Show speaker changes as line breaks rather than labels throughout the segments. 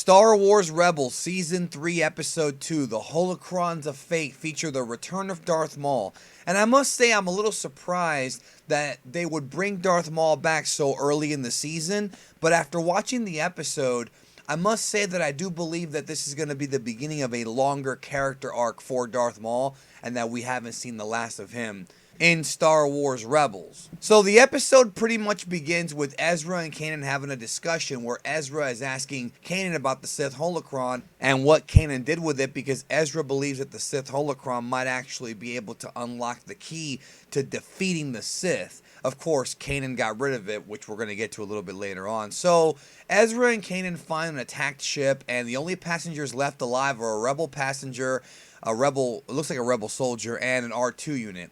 Star Wars Rebels Season 3 Episode 2, The Holocrons of Fate, feature the return of Darth Maul. And I must say I'm a little surprised that they would bring Darth Maul back so early in the season, but after watching the episode, I must say that I do believe that this is going to be the beginning of a longer character arc for Darth Maul, and that we haven't seen the last of him in Star Wars Rebels. So the episode pretty much begins with Ezra and Kanan having a discussion where Ezra is asking Kanan about the Sith Holocron and what Kanan did with it, because Ezra believes that the Sith Holocron might actually be able to unlock the key to defeating the Sith. Of course, Kanan got rid of it, which we're going to get to a little bit later on. So Ezra and Kanan find an attacked ship, and the only passengers left alive are a rebel passenger, it looks like a rebel soldier, and an R2 unit.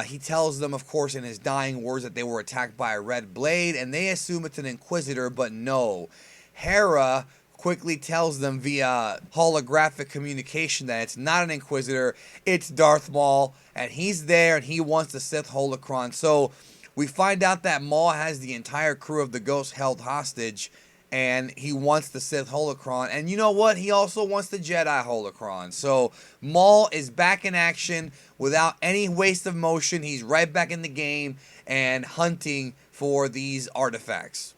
He tells them, of course, in his dying words that they were attacked by a red blade, and they assume it's an Inquisitor, but no. Hera quickly tells them via holographic communication that it's not an Inquisitor, it's Darth Maul, and he's there, and he wants the Sith Holocron. So we find out that Maul has the entire crew of the Ghost held hostage, and he wants the Sith Holocron. And you know what? He also wants the Jedi Holocron. So Maul is back in action without any waste of motion. He's right back in the game and hunting for these artifacts.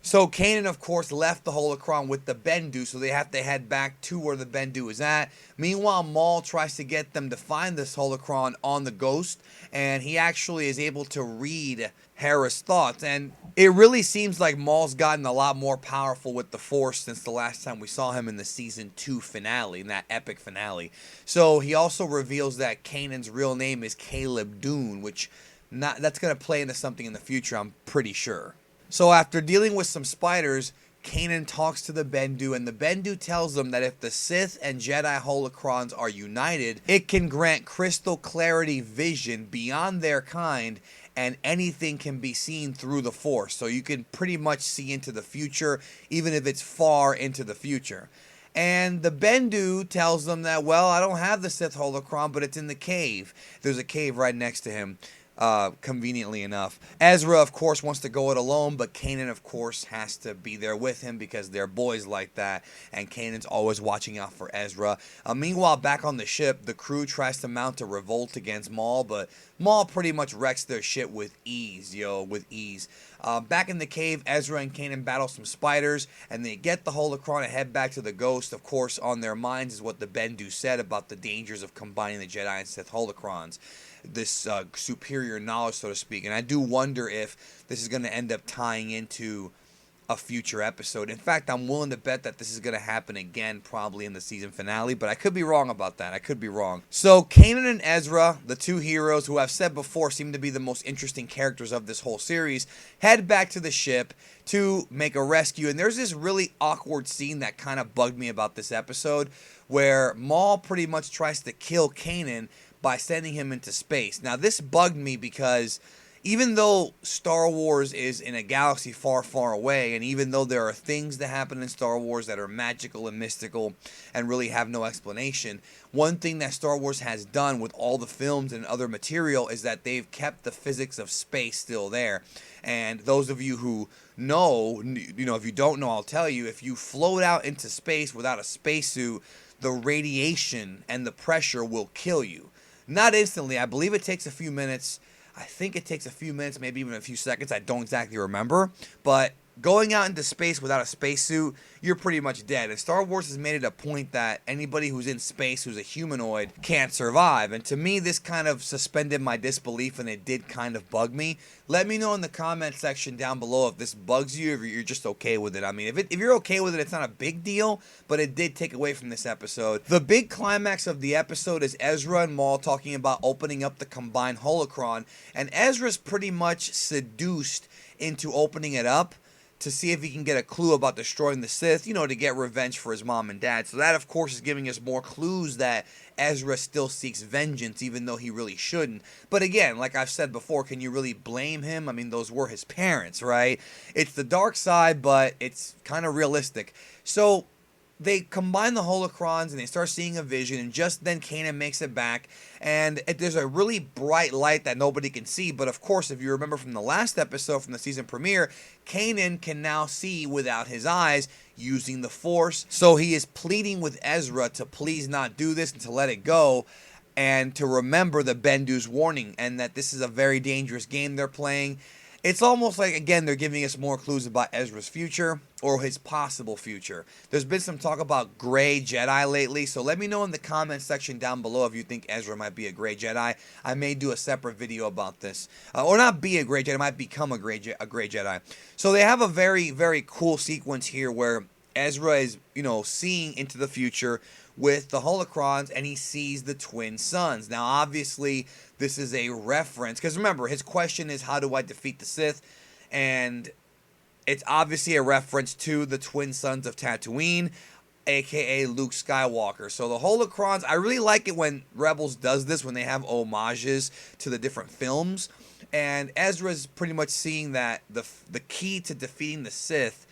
So Kanan, of course, left the Holocron with the Bendu, so they have to head back to where the Bendu is at. Meanwhile, Maul tries to get them to find this Holocron on the Ghost, and he actually is able to read Hera's thoughts. And it really seems like Maul's gotten a lot more powerful with the Force since the last time we saw him in the Season 2 finale, in that epic finale. So he also reveals that Kanan's real name is Caleb Dune, which that's going to play into something in the future, I'm pretty sure. So after dealing with some spiders, Kanan talks to the Bendu, and the Bendu tells them that if the Sith and Jedi holocrons are united, it can grant crystal clarity vision beyond their kind, and anything can be seen through the Force. So you can pretty much see into the future, even if it's far into the future. And the Bendu tells them that, well, I don't have the Sith holocron, but it's in the cave. There's a cave right next to him. Conveniently enough. Ezra, of course, wants to go it alone, but Kanan, of course, has to be there with him because they're boys like that, and Kanan's always watching out for Ezra. Meanwhile, back on the ship, the crew tries to mount a revolt against Maul, but Maul pretty much wrecks their shit with ease, with ease. Back in the cave, Ezra and Kanan battle some spiders, and they get the holocron and head back to the Ghost. Of course, on their minds is what the Bendu said about the dangers of combining the Jedi and Sith holocrons. This superior knowledge, so to speak. And I do wonder if this is going to end up tying into a future episode. In fact, I'm willing to bet that this is going to happen again, probably in the season finale, but I could be wrong about that. I could be wrong. So Kanan and Ezra, the two heroes who I've said before seem to be the most interesting characters of this whole series, head back to the ship to make a rescue. And there's this really awkward scene that kind of bugged me about this episode, where Maul pretty much tries to kill Kanan by sending him into space. Now, this bugged me because even though Star Wars is in a galaxy far, far away, and even though there are things that happen in Star Wars that are magical and mystical and really have no explanation, one thing that Star Wars has done with all the films and other material is that they've kept the physics of space still there. And those of you who know, if you don't know, I'll tell you, if you float out into space without a spacesuit, the radiation and the pressure will kill you. Not instantly. I believe it takes a few minutes. I think it takes a few minutes, maybe even a few seconds. I don't exactly remember. But going out into space without a spacesuit, you're pretty much dead. And Star Wars has made it a point that anybody who's in space who's a humanoid can't survive. And to me, this kind of suspended my disbelief, and it did kind of bug me. Let me know in the comment section down below if this bugs you, or if you're just okay with it. I mean, if you're okay with it, it's not a big deal, but it did take away from this episode. The big climax of the episode is Ezra and Maul talking about opening up the combined holocron, and Ezra's pretty much seduced into opening it up to see if he can get a clue about destroying the Sith, to get revenge for his mom and dad. So that, of course, is giving us more clues that Ezra still seeks vengeance, even though he really shouldn't. But again, like I've said before, can you really blame him? I mean, those were his parents, right? It's the dark side, but it's kind of realistic. So they combine the holocrons and they start seeing a vision, and just then Kanan makes it back, and there's a really bright light that nobody can see. But of course, if you remember from the last episode from the season premiere, Kanan can now see without his eyes using the Force. So he is pleading with Ezra to please not do this and to let it go, and to remember the Bendu's warning, and that this is a very dangerous game they're playing. It's almost like, again, they're giving us more clues about Ezra's future, or his possible future. There's been some talk about gray Jedi lately, so let me know in the comment section down below if you think Ezra might be a gray Jedi. I may do a separate video about this. Or not be a gray Jedi, might become a gray Jedi. So they have a very, very cool sequence here where Ezra is, seeing into the future with the holocrons, and he sees the twin suns. Now, obviously, this is a reference, because remember, his question is, how do I defeat the Sith? And it's obviously a reference to the twin sons of Tatooine, aka Luke Skywalker. So the holocrons, I really like it when Rebels does this, when they have homages to the different films. And Ezra's pretty much seeing that the key to defeating the Sith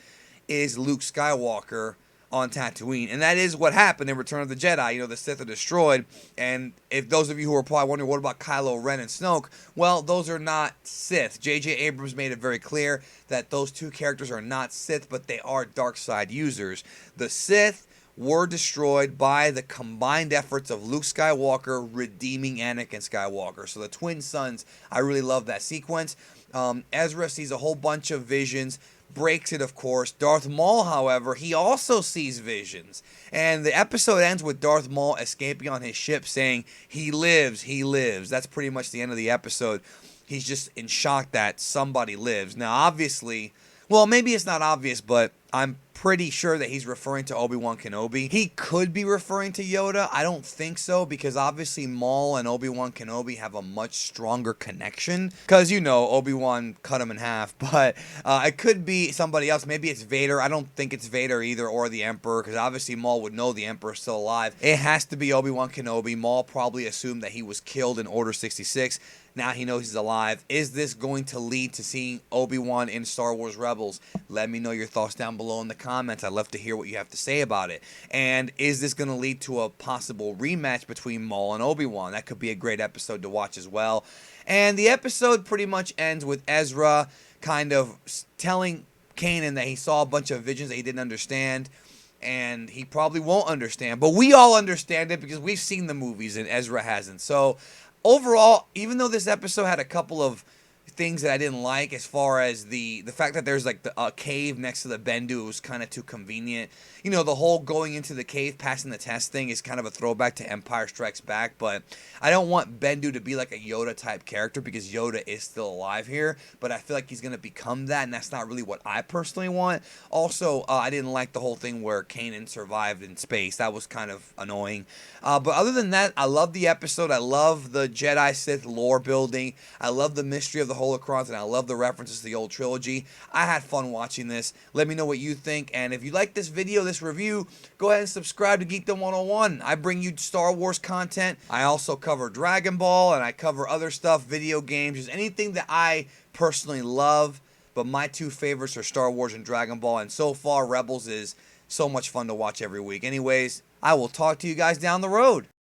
is Luke Skywalker on Tatooine, and that is what happened in Return of the Jedi. The Sith are destroyed, and if those of you who are probably wondering what about Kylo Ren and Snoke, well, those are not Sith. J.J. Abrams made it very clear that those two characters are not Sith, but they are dark side users. The Sith were destroyed by the combined efforts of Luke Skywalker redeeming Anakin Skywalker. So the twin sons, I really love that sequence. Ezra sees a whole bunch of visions, breaks it, of course. Darth Maul, however, he also sees visions. And the episode ends with Darth Maul escaping on his ship saying, "He lives, he lives." That's pretty much the end of the episode. He's just in shock that somebody lives. Now, obviously, well, maybe it's not obvious, but I'm pretty sure that he's referring to Obi-Wan Kenobi. He could be referring to Yoda. I don't think so, because obviously Maul and Obi-Wan Kenobi have a much stronger connection. Because, Obi-Wan cut him in half. But it could be somebody else. Maybe it's Vader. I don't think it's Vader either, or the Emperor, because obviously Maul would know the Emperor's still alive. It has to be Obi-Wan Kenobi. Maul probably assumed that he was killed in Order 66. Now he knows he's alive. Is this going to lead to seeing Obi-Wan in Star Wars Rebels? Let me know your thoughts down below in the comments. I'd love to hear what you have to say about it. And is this going to lead to a possible rematch between Maul and Obi-Wan? That could be a great episode to watch as well. And the episode pretty much ends with Ezra kind of telling Kanan that he saw a bunch of visions that he didn't understand. And he probably won't understand. But we all understand it because we've seen the movies and Ezra hasn't. So overall, even though this episode had a couple of things that I didn't like, as far as the fact that there's like a cave next to the Bendu was kind of too convenient. The whole going into the cave, passing the test thing is kind of a throwback to Empire Strikes Back, but I don't want Bendu to be like a Yoda type character because Yoda is still alive here, but I feel like he's going to become that, and that's not really what I personally want. Also, I didn't like the whole thing where Kanan survived in space. That was kind of annoying. But other than that, I love the episode. I love the Jedi Sith lore building. I love the mystery of the holocrons, and I love the references to the old trilogy. I had fun watching this. Let me know what you think, and if you like this video, this review, go ahead and subscribe to Geekdom 101. I bring you Star Wars content. I also cover Dragon Ball, and I cover other stuff, video games, just anything that I personally love. But my two favorites are Star Wars and Dragon Ball, and so far Rebels is so much fun to watch every week. Anyways, I will talk to you guys down the road.